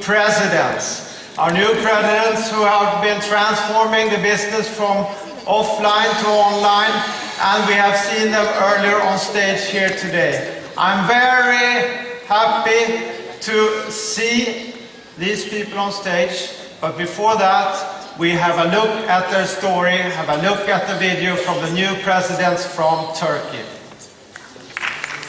presidents. Our new presidents who have been transforming the business from offline to online, and we have seen them earlier on stage here today. I'm very happy to see these people on stage, but before that, we have a look at their story, have a look at the video from the new presidents from Turkey.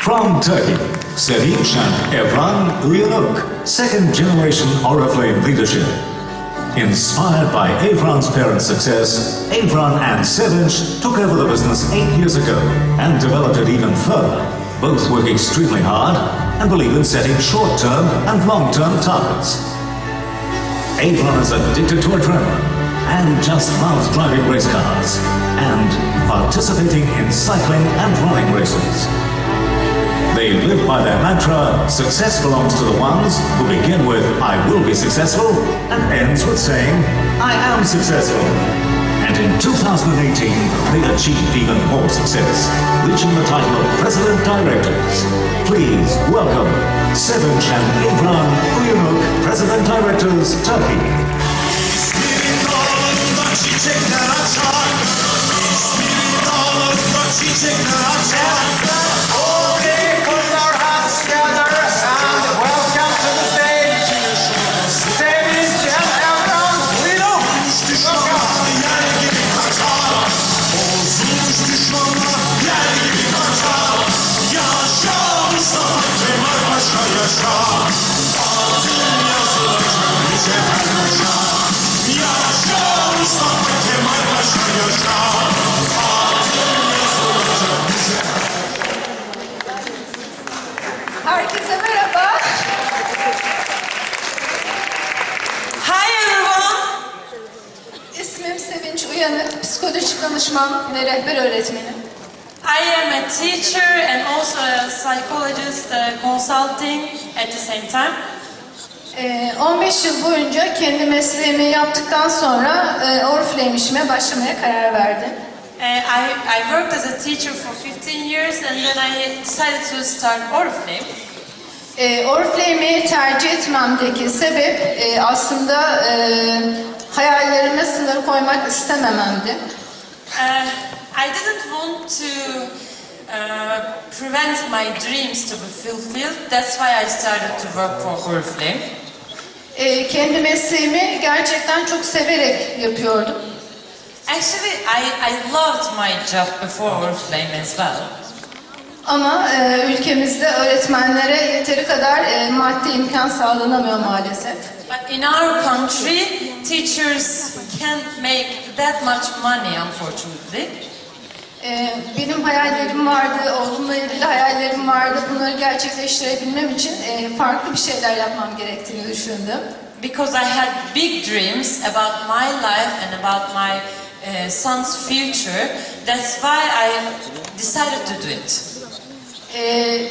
From Turkey, Sevinc Evren Uyanik, second generation Oriflame leadership. Inspired by Evren's parents' success, Evren and Sevinc took over the business 8 years ago and developed it even further. Both work extremely hard and believe in setting short-term and long-term targets. Evren is addicted to adrenaline and just loves driving race cars and participating in cycling and running races. They live by their mantra, success belongs to the ones who begin with, I will be successful, and ends with saying, I am successful. And in 2018, they achieved even more success, reaching the title of President Directors. Please welcome Sevinc Evren Uyanik, President Directors, Turkey. Herkese merhaba. Hi everyone. İsmim Sevinc Uyanik, psikolojik danışman ve rehber öğretmenim. I am a teacher and also a psychologist consulting at the same time. 15 yıl boyunca kendi mesleğimi yaptıktan sonra Oriflame işime başlamaya karar verdim. I worked as a teacher for 15 years and then I decided to start Oriflame. Oriflame'i tercih etmemdeki sebep aslında hayallerime sınır koymak istemememdi. I didn't want to prevent my dreams to be fulfilled. That's why I started to work for Oriflame. Kendi mesleğimi gerçekten çok severek yapıyordum. Actually, I loved my job before Oriflame as well. Ama ülkemizde öğretmenlere yeteri kadar maddi imkan sağlanamıyor maalesef. But in our country, teachers can't make that much money, unfortunately. Benim hayallerim vardı, oğlumla ilgili hayallerim vardı. Bunları gerçekleştirebilmem için farklı bir şeyler yapmam gerektiğini düşündüm. Because I had big dreams about my life and about my son's future, that's why I decided to do it.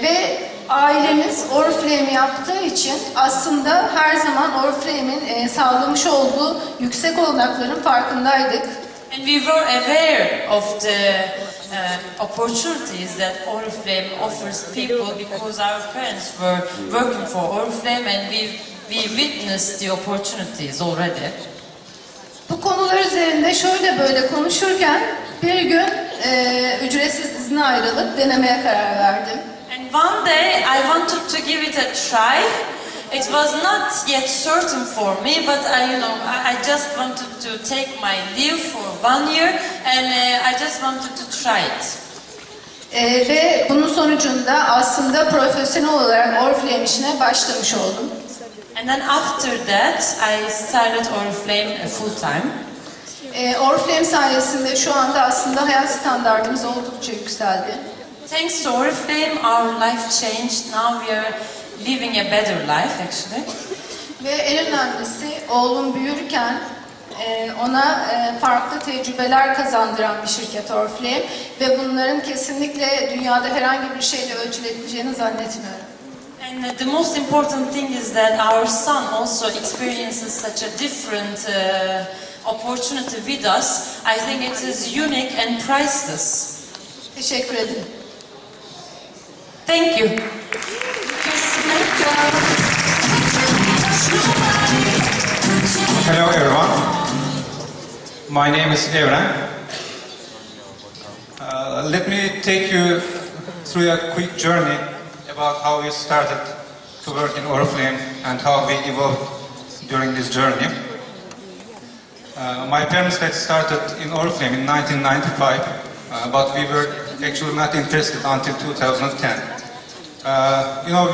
Ve ailemiz Oriflame'i yaptığı için aslında her zaman Oriflame'in sağlamış olduğu yüksek olanakların farkındaydık. And we were aware of the opportunities that Oriflame offers people because our parents were working for Oriflame and we witnessed the opportunities already. Bu konular üzerinde şöyle böyle konuşurken bir gün ücretsiz izne ayrılıp denemeye karar verdim. And one day I wanted to give it a try. It was not yet certain for me, but I just wanted to take my leave for 1 year and I just wanted to try it. Ve bunun sonucunda aslında profesyonel olarak Oriflame işine başlamış oldum. And then after that, I started Oriflame full time. Oriflame sayesinde şu anda aslında hayat standartımız oldukça yükseldi. Thanks to Oriflame, our life changed. Now we are living a better life, actually. Ve en önemlisi oğlum büyürken ona farklı tecrübeler kazandıran bir şirket Oriflame ve bunların kesinlikle dünyada herhangi bir şeyle ölçülebileceğini zannetmiyorum. And the most important thing is that our son also experiences such a different opportunity with us. I think it is unique and priceless. Teşekkür ederim. Thank you. Kesinlikle. Hello everyone, my name is Evren. Let me take you through a quick journey about how we started to work in Oriflame and how we evolved during this journey. My parents had started in Oriflame in 1995, but we were actually not interested until 2010.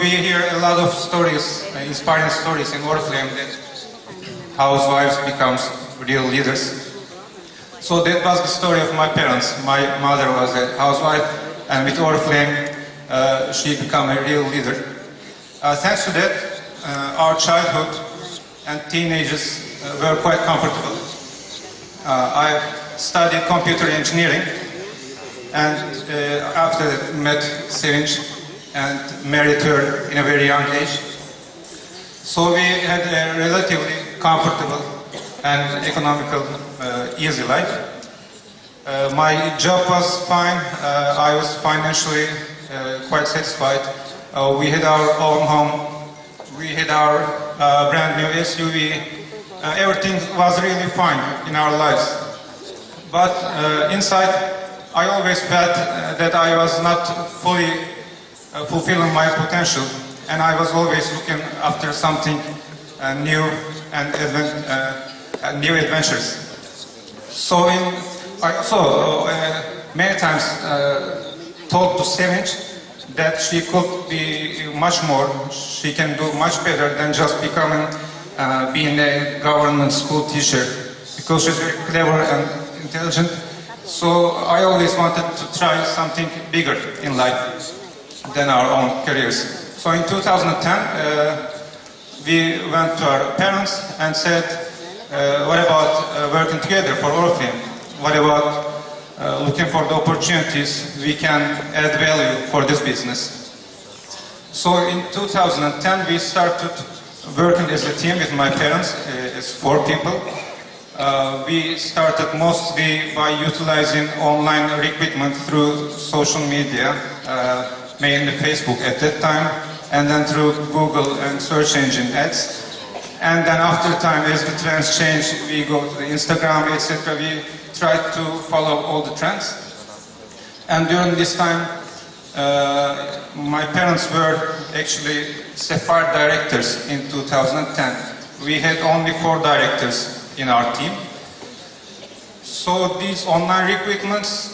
We hear a lot of stories, inspiring stories in Oriflame that housewives becomes real leaders. So that was the story of my parents. My mother was a housewife, and with Oriflame, she became a real leader. Thanks to that, our childhood and teenagers were quite comfortable. I studied computer engineering, and after that met Sevinc and married her in a very young age. So we had a relatively comfortable and economical, easy life. My job was fine. I was financially quite satisfied. We had our own home. We had our brand new SUV. Everything was really fine in our lives. But inside, I always felt that I was not fully fulfilling my potential, and I was always looking after something new and new adventures. So I also many times told to Sevinc that she could be much more, she can do much better than just being a government school teacher, because she's very clever and intelligent. So I always wanted to try something bigger in life than our own careers. So in 2010, we went to our parents and said, what about working together for Oriflame? What about looking for the opportunities we can add value for this business? So in 2010, we started working as a team with my parents, as 4 people. We started mostly by utilizing online recruitment through social media, mainly Facebook at that time, and then through Google and search engine ads. And then after time, as the trends change, we go to the Instagram, etc. We try to follow all the trends. And during this time, my parents were actually Sephard directors in 2010. We had only 4 directors in our team. So these online recruitments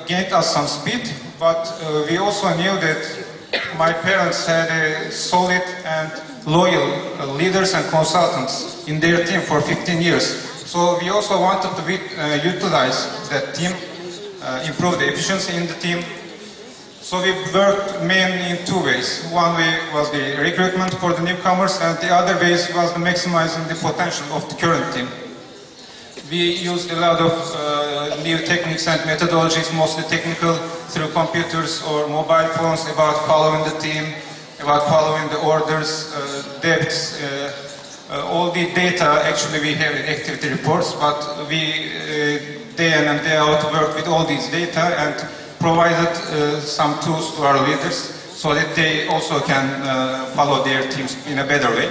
gained us some speed, but we also knew that my parents had a solid and loyal leaders and consultants in their team for 15 years. So we also wanted to utilize that team, improve the efficiency in the team. So we worked mainly in 2 ways. One way was the recruitment for the newcomers, and the other way was the maximizing the potential of the current team. We used a lot of new techniques and methodologies, mostly technical, through computers or mobile phones, about following the team, about following the orders, debts, all the data. Actually, we have activity reports, but we day in and day out worked with all these data and provided some tools to our leaders so that they also can follow their teams in a better way.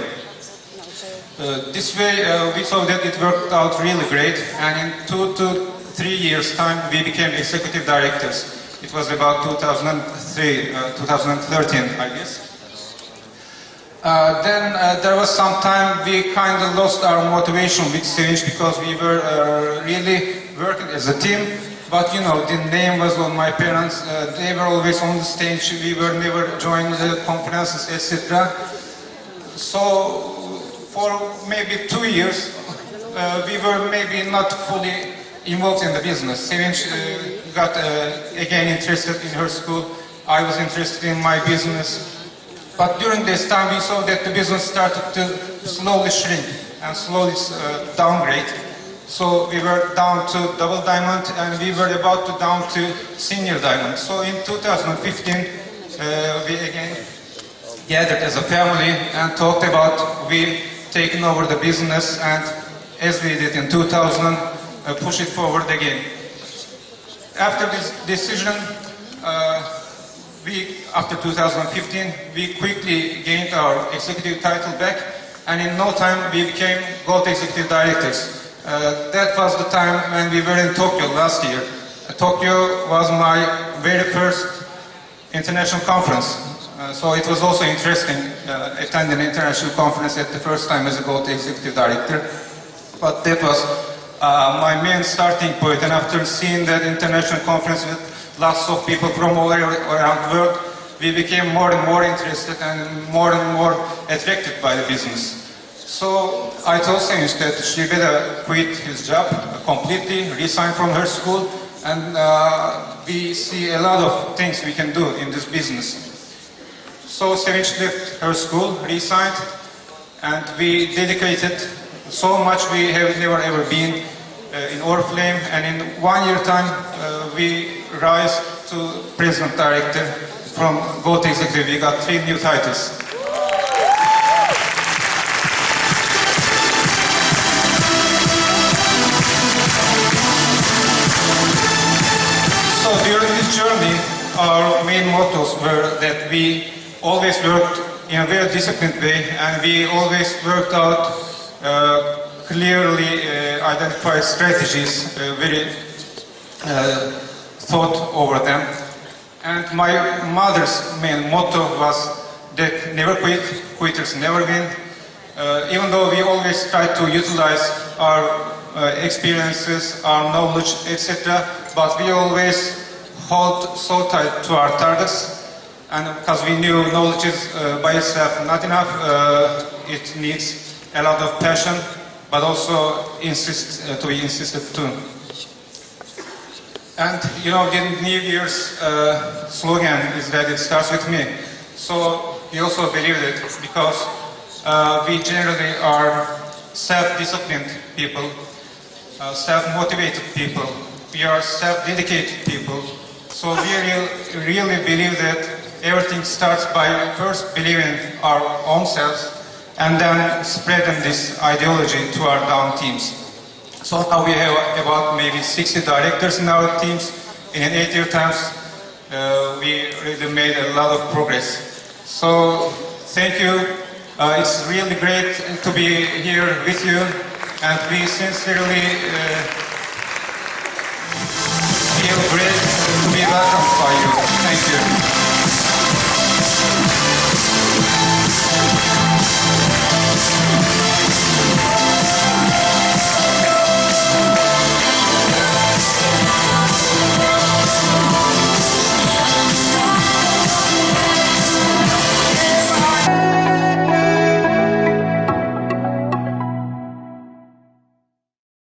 This way, we saw that it worked out really great, and in 2 to 3 years' time, we became executive directors. It was about 2013, I guess. Then there was some time we kind of lost our motivation with Sevinc, because we were really working as a team. But the name was on my parents. They were always on the stage. We were never joining the conferences, etc. So for maybe 2 years, we were maybe not fully involved in the business. Sevinc got again interested in her school. I was interested in my business. But during this time, we saw that the business started to slowly shrink and slowly downgrade. So we were down to double diamond, and we were about to down to senior diamond. So in 2015, we again gathered as a family and talked about taking over the business, and as we did in 2000, push it forward again. After this decision, after 2015, we quickly gained our executive title back, and in no time we became Gold Executive Directors. That was the time when we were in Tokyo last year. Tokyo was my very first international conference, so it was also interesting attending an international conference at the first time as a Gold Executive Director. But that was my main starting point, and after seeing that international conference with lots of people from all around the world, we became more and more interested and more attracted by the business. So I told Sevinc that she better quit his job completely, resign from her school, and we see a lot of things we can do in this business. So Sevinc left her school, resigned, and we dedicated so much we have never ever been in Oriflame, and in 1 year time we rise to President Director. From Gold Executive we got 3 new titles. So during this journey, our main mottos were that we always worked in a very disciplined way, and we always worked out clearly identified strategies, very thought over them. And my mother's main motto was that never quit, quitters never win. Even though we always try to utilize our experiences, our knowledge, etc., but we always hold so tight to our targets, and because we knew knowledge is by itself not enough, it needs a lot of passion, but also to be insisted too. And you know, the New Year's slogan is that it starts with me. So we also believe it because we generally are self-disciplined people, self-motivated people. We are self-dedicated people. So we really believe that everything starts by first believing our own selves and then spreading this ideology to our down teams. So now we have about maybe 60 directors in our teams. In an 8-year time, we really made a lot of progress. So thank you. It's really great to be here with you, and we sincerely